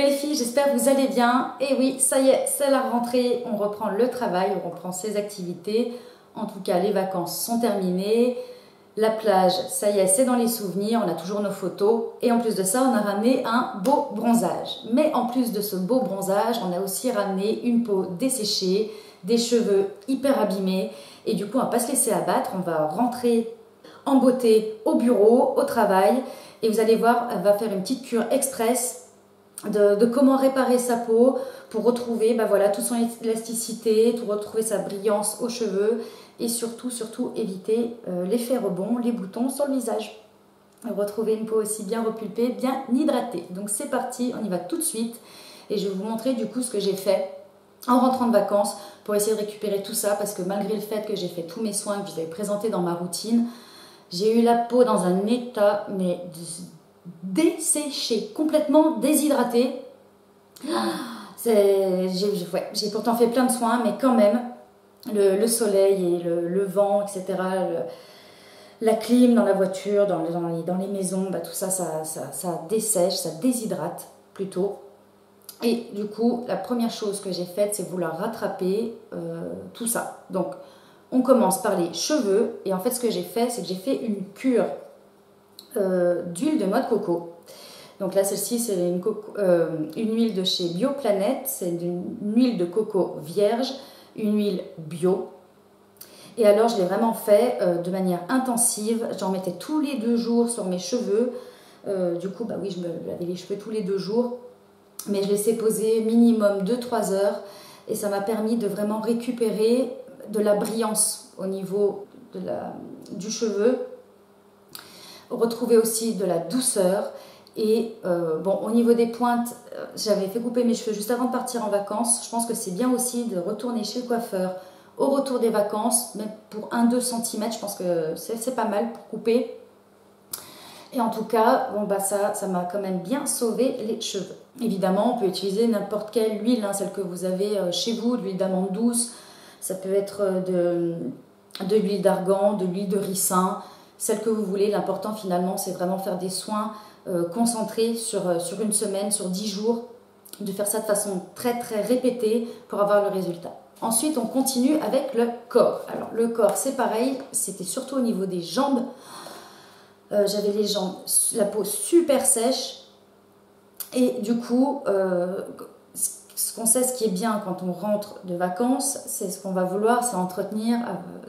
les filles, j'espère que vous allez bien. Et oui, ça y est, c'est la rentrée, on reprend le travail, on reprend ses activités. En tout cas, les vacances sont terminées. La plage, ça y est, c'est dans les souvenirs, on a toujours nos photos. Et en plus de ça, on a ramené un beau bronzage. Mais en plus de ce beau bronzage, on a aussi ramené une peau desséchée, des cheveux hyper abîmés. Et du coup, on ne va pas se laisser abattre, on va rentrer en beauté au bureau, au travail. Et vous allez voir, elle va faire une petite cure express de comment réparer sa peau pour retrouver voilà, toute son élasticité, pour retrouver sa brillance aux cheveux et surtout éviter l'effet rebond, les boutons sur le visage. Retrouver une peau aussi bien repulpée, bien hydratée. Donc c'est parti, on y va tout de suite et je vais vous montrer du coup ce que j'ai fait en rentrant de vacances pour essayer de récupérer tout ça parce que malgré le fait que j'ai fait tous mes soins que je vous avais présentés dans ma routine, j'ai eu la peau dans un état mais desséchée, complètement déshydratée. J'ai pourtant fait plein de soins, mais quand même, le soleil et le vent, etc., la clim dans la voiture, dans les maisons, tout ça, ça dessèche, ça déshydrate plutôt. Et du coup, la première chose que j'ai faite, c'est vouloir rattraper tout ça. Donc, on commence par les cheveux. Et en fait, ce que j'ai fait, c'est que j'ai fait une cure d'huile de noix de coco. Donc là, celle-ci, c'est une huile de chez Bioplanète. C'est une huile de coco vierge, une huile bio. Et alors, je l'ai vraiment fait de manière intensive. J'en mettais tous les 2 jours sur mes cheveux. Du coup, oui, je me lavais les cheveux tous les 2 jours. Mais je laissais poser minimum 2-3 heures. Et ça m'a permis de vraiment récupérer de la brillance au niveau du cheveu. Retrouver aussi de la douceur. Et au niveau des pointes, j'avais fait couper mes cheveux juste avant de partir en vacances. Je pense que c'est bien aussi de retourner chez le coiffeur au retour des vacances, même pour 1-2 cm, je pense que c'est pas mal pour couper. Et en tout cas, ça m'a quand même bien sauvé les cheveux. Évidemment, on peut utiliser n'importe quelle huile, celle que vous avez chez vous, de l'huile d'amande douce. Ça peut être de l'huile d'argan, de l'huile de ricin, celle que vous voulez. L'important finalement, c'est vraiment faire des soins concentrés sur une semaine, sur 10 jours, de faire ça de façon très très répétée pour avoir le résultat. Ensuite, on continue avec le corps. Alors, le corps, c'est pareil, c'était surtout au niveau des jambes. J'avais les jambes, la peau super sèche. Et du coup, ce qu'on sait, ce qui est bien quand on rentre de vacances, c'est ce qu'on va vouloir, c'est entretenir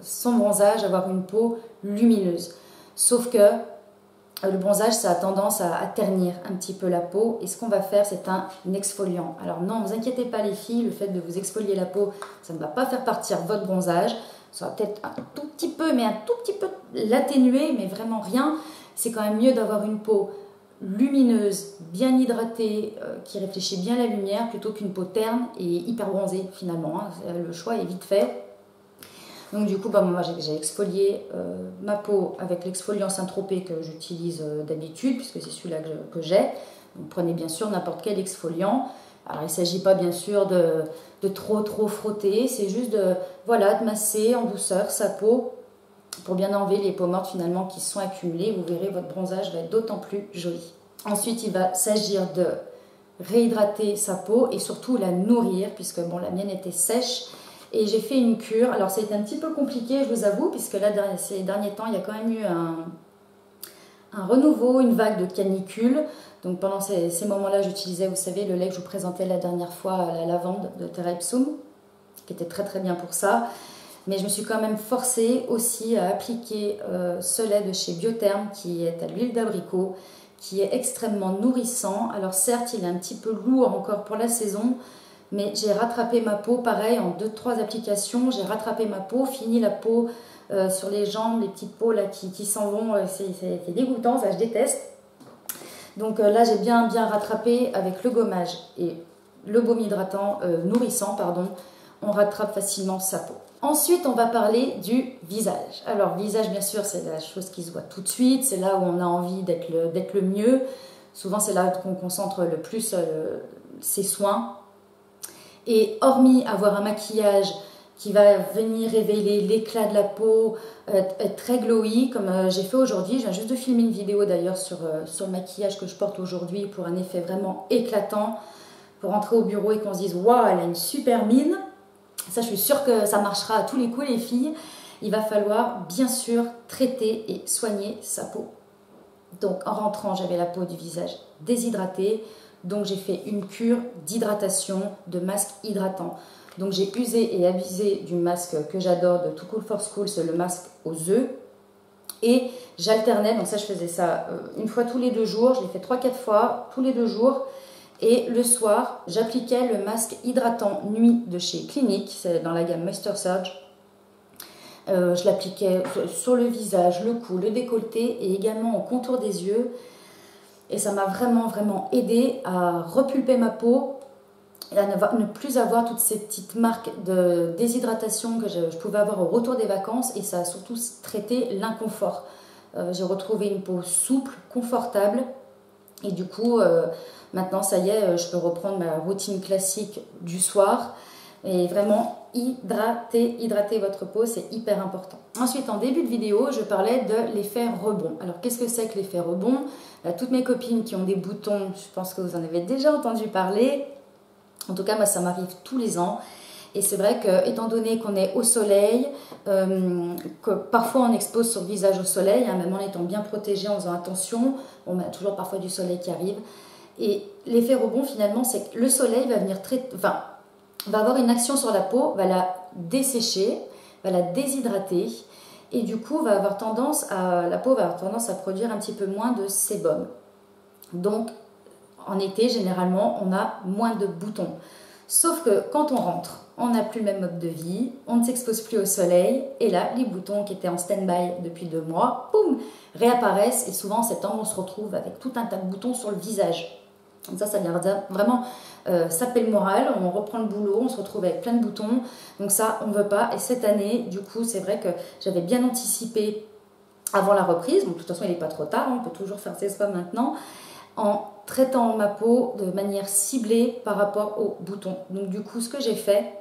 son bronzage, avoir une peau lumineuse. Sauf que le bronzage, ça a tendance à ternir un petit peu la peau. Et ce qu'on va faire, c'est un exfoliant. Alors non, ne vous inquiétez pas les filles, le fait de vous exfolier la peau, ça ne va pas faire partir votre bronzage. Ça va peut-être un tout petit peu l'atténuer, mais vraiment rien. C'est quand même mieux d'avoir une peau lumineuse, bien hydratée, qui réfléchit bien la lumière, plutôt qu'une peau terne et hyper bronzée finalement. Le choix est vite fait. Donc du coup, moi j'ai exfolié ma peau avec l'exfoliant Saint-Tropez que j'utilise d'habitude, puisque c'est celui-là que j'ai. Donc prenez bien sûr n'importe quel exfoliant. Alors il ne s'agit pas bien sûr de trop frotter, c'est juste de masser en douceur sa peau pour bien enlever les peaux mortes finalement qui se sont accumulées. Vous verrez, votre bronzage va être d'autant plus joli. Ensuite, il va s'agir de réhydrater sa peau et surtout la nourrir, puisque la mienne était sèche. Et j'ai fait une cure. Alors, c'était un petit peu compliqué, je vous avoue, puisque là, ces derniers temps, il y a quand même eu un renouveau, une vague de canicule. Donc, pendant ces moments-là, j'utilisais, vous savez, le lait que je vous présentais la dernière fois, la lavande de Terra Ipsum, qui était très très bien pour ça. Mais je me suis quand même forcée aussi à appliquer ce lait de chez Biotherm, qui est à l'huile d'abricot, qui est extrêmement nourrissant. Alors certes, il est un petit peu lourd encore pour la saison, mais j'ai rattrapé ma peau, pareil, en 2-3 applications. J'ai rattrapé ma peau, fini la peau sur les jambes, les petites peaux là, qui s'en vont. C'est dégoûtant, ça je déteste. Donc là, j'ai bien rattrapé avec le gommage et le baume hydratant, nourrissant, pardon. On rattrape facilement sa peau. Ensuite, on va parler du visage. Alors, visage, bien sûr, c'est la chose qui se voit tout de suite. C'est là où on a envie d'être le mieux. Souvent, c'est là qu'on concentre le plus ses soins. Et hormis avoir un maquillage qui va venir révéler l'éclat de la peau, être très glowy, comme j'ai fait aujourd'hui. Je viens juste de filmer une vidéo d'ailleurs sur le maquillage que je porte aujourd'hui pour un effet vraiment éclatant, pour rentrer au bureau et qu'on se dise « Waouh, elle a une super mine !» Ça, je suis sûre que ça marchera à tous les coups, les filles. Il va falloir bien sûr traiter et soigner sa peau. Donc en rentrant, j'avais la peau du visage déshydratée, donc j'ai fait une cure d'hydratation, de masque hydratant. Donc j'ai usé et abusé du masque que j'adore de Too Cool for School, c'est le masque aux œufs. Et j'alternais, donc ça je faisais ça une fois tous les 2 jours, je l'ai fait 3-4 fois tous les 2 jours. Et le soir, j'appliquais le masque hydratant nuit de chez Clinique, c'est dans la gamme Moisture Surge. Je l'appliquais sur le visage, le cou, le décolleté et également au contour des yeux. Et ça m'a vraiment aidé à repulper ma peau et à ne plus avoir toutes ces petites marques de déshydratation que je pouvais avoir au retour des vacances. Et ça a surtout traité l'inconfort. J'ai retrouvé une peau souple, confortable. Et du coup, maintenant, ça y est, je peux reprendre ma routine classique du soir. Et vraiment, hydrater votre peau, c'est hyper important. Ensuite, en début de vidéo, je parlais de l'effet rebond. Alors, qu'est-ce que c'est que l'effet rebond? Toutes mes copines qui ont des boutons, je pense que vous en avez déjà entendu parler. En tout cas, moi, ça m'arrive tous les ans. Et c'est vrai que, étant donné qu'on est au soleil, que parfois on expose son visage au soleil, hein, même en étant bien protégé, en faisant attention, on a toujours parfois du soleil qui arrive. Et l'effet rebond, finalement, c'est que le soleil va venir va avoir une action sur la peau, va la dessécher, va la déshydrater, et du coup, la peau va avoir tendance à produire un petit peu moins de sébum. Donc, en été, généralement, on a moins de boutons. Sauf que quand on rentre, on n'a plus le même mode de vie, on ne s'expose plus au soleil, et là, les boutons qui étaient en stand-by depuis 2 mois, boum, réapparaissent, et souvent en septembre, on se retrouve avec tout un tas de boutons sur le visage. Donc ça vient vraiment saper le moral, on reprend le boulot, on se retrouve avec plein de boutons, donc ça, on ne veut pas. Et cette année, du coup, c'est vrai que j'avais bien anticipé avant la reprise, donc de toute façon, il n'est pas trop tard, on peut toujours faire ses soins maintenant, en traitant ma peau de manière ciblée par rapport aux boutons. Donc du coup, ce que j'ai fait,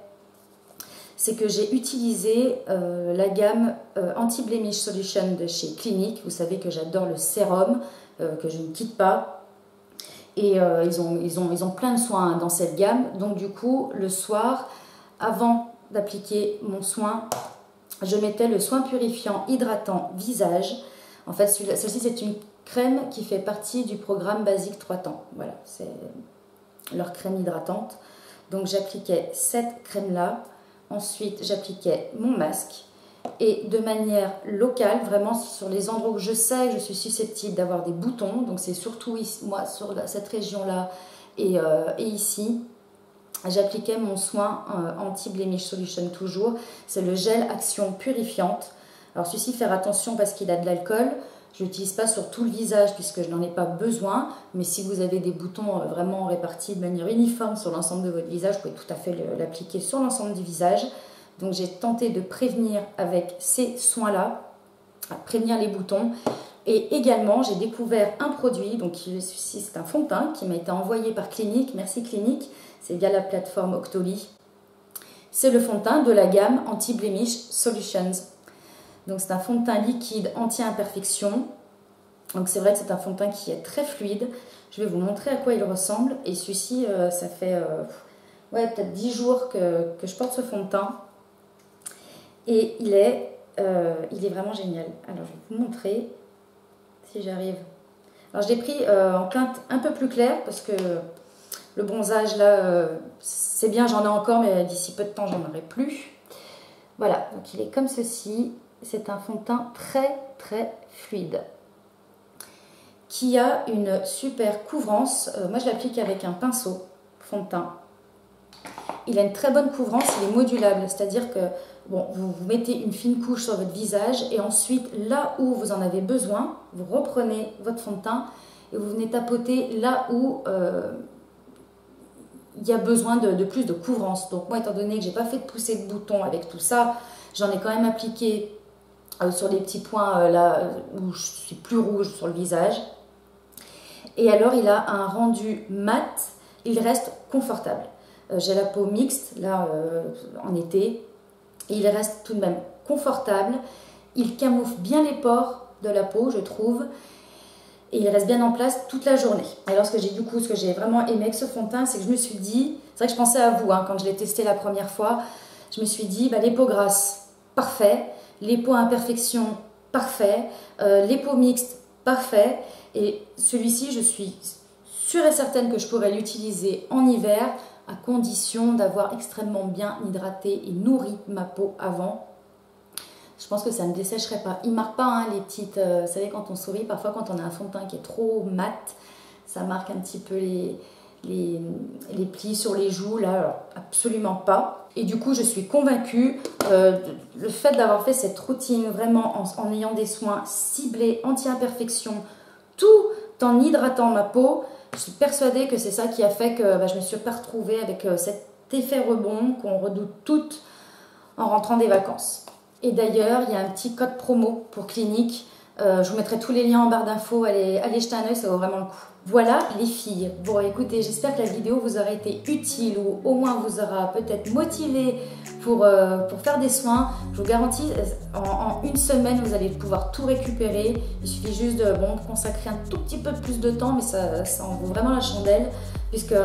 c'est que j'ai utilisé la gamme Anti-Blemish Solution de chez Clinique. Vous savez que j'adore le sérum, que je ne quitte pas. Et ils ont plein de soins dans cette gamme. Donc du coup, le soir, avant d'appliquer mon soin, je mettais le soin purifiant hydratant visage. En fait, celle-ci, c'est une crème qui fait partie du programme basique 3 temps. Voilà, c'est leur crème hydratante. Donc j'appliquais cette crème-là. Ensuite, j'appliquais mon masque. Et de manière locale, vraiment sur les endroits où je sais que je suis susceptible d'avoir des boutons, donc c'est surtout ici, moi sur cette région-là et ici, j'appliquais mon soin anti-blemish solution toujours. C'est le gel action purifiante. Alors celui-ci, faire attention parce qu'il a de l'alcool. Je ne l'utilise pas sur tout le visage puisque je n'en ai pas besoin, mais si vous avez des boutons vraiment répartis de manière uniforme sur l'ensemble de votre visage, vous pouvez tout à fait l'appliquer sur l'ensemble du visage. Donc j'ai tenté de prévenir avec ces soins-là, prévenir les boutons. Et également, j'ai découvert un produit, donc celui-ci c'est un fond de teint qui m'a été envoyé par Clinique. Merci Clinique, c'est via la plateforme Octoly. C'est le fond de teint de la gamme Anti-Blemish Solutions. Donc c'est un fond de teint liquide anti-imperfection. Donc c'est vrai que c'est un fond de teint qui est très fluide. Je vais vous montrer à quoi il ressemble. Et celui-ci, ça fait peut-être 10 jours que je porte ce fond de teint. Et il est vraiment génial. Alors, je vais vous montrer si j'arrive. Alors, je l'ai pris en teinte un peu plus claire parce que le bronzage, là, c'est bien, j'en ai encore, mais d'ici peu de temps, j'en aurai plus. Voilà, donc il est comme ceci. C'est un fond de teint très fluide qui a une super couvrance. Moi, je l'applique avec un pinceau fond de teint. Il a une très bonne couvrance, il est modulable, c'est-à-dire que vous mettez une fine couche sur votre visage et ensuite, là où vous en avez besoin, vous reprenez votre fond de teint et vous venez tapoter là où il y a besoin de plus de couvrance. Donc moi, étant donné que je n'ai pas fait de poussée de bouton avec tout ça, j'en ai quand même appliqué sur les petits points là où je suis plus rouge sur le visage. Et alors, il a un rendu mat, il reste confortable. J'ai la peau mixte, là, en été. et il reste tout de même confortable. Il camoufle bien les pores de la peau, je trouve, et il reste bien en place toute la journée. Alors ce que j'ai vraiment aimé avec ce fond de teint, c'est que je me suis dit, c'est vrai que je pensais à vous quand je l'ai testé la première fois, je me suis dit, les peaux grasses, parfait, les peaux à imperfection, parfait, les peaux mixtes, parfait, et celui-ci, je suis sûre et certaine que je pourrais l'utiliser en hiver, à condition d'avoir extrêmement bien hydraté et nourri ma peau avant. Je pense que ça ne dessécherait pas. Il ne marque pas les petites... vous savez, quand on sourit, parfois quand on a un fond de teint qui est trop mat, ça marque un petit peu les plis sur les joues. Là, alors, absolument pas. Et du coup, je suis convaincue, le fait d'avoir fait cette routine vraiment en ayant des soins ciblés, anti-imperfection, tout en hydratant ma peau, je suis persuadée que c'est ça qui a fait que je ne me suis pas retrouvée avec cet effet rebond qu'on redoute toutes en rentrant des vacances. Et d'ailleurs, il y a un petit code promo pour Clinique. Je vous mettrai tous les liens en barre d'infos. Allez jeter un œil, ça vaut vraiment le coup. Voilà les filles. Bon, écoutez, j'espère que la vidéo vous aura été utile ou au moins vous aura peut-être motivé pour faire des soins. Je vous garantis, en une semaine, vous allez pouvoir tout récupérer. Il suffit juste de consacrer un tout petit peu plus de temps, mais ça en vaut vraiment la chandelle. Puisque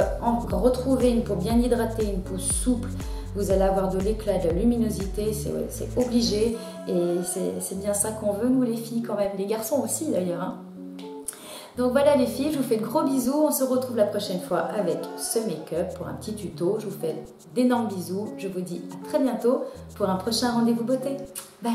retrouver une peau bien hydratée, une peau souple, vous allez avoir de l'éclat, de la luminosité, c'est obligé. Et c'est bien ça qu'on veut, nous les filles quand même. Les garçons aussi d'ailleurs. Donc voilà les filles, je vous fais de gros bisous. On se retrouve la prochaine fois avec ce make-up pour un petit tuto. Je vous fais d'énormes bisous. Je vous dis à très bientôt pour un prochain rendez-vous beauté. Bye!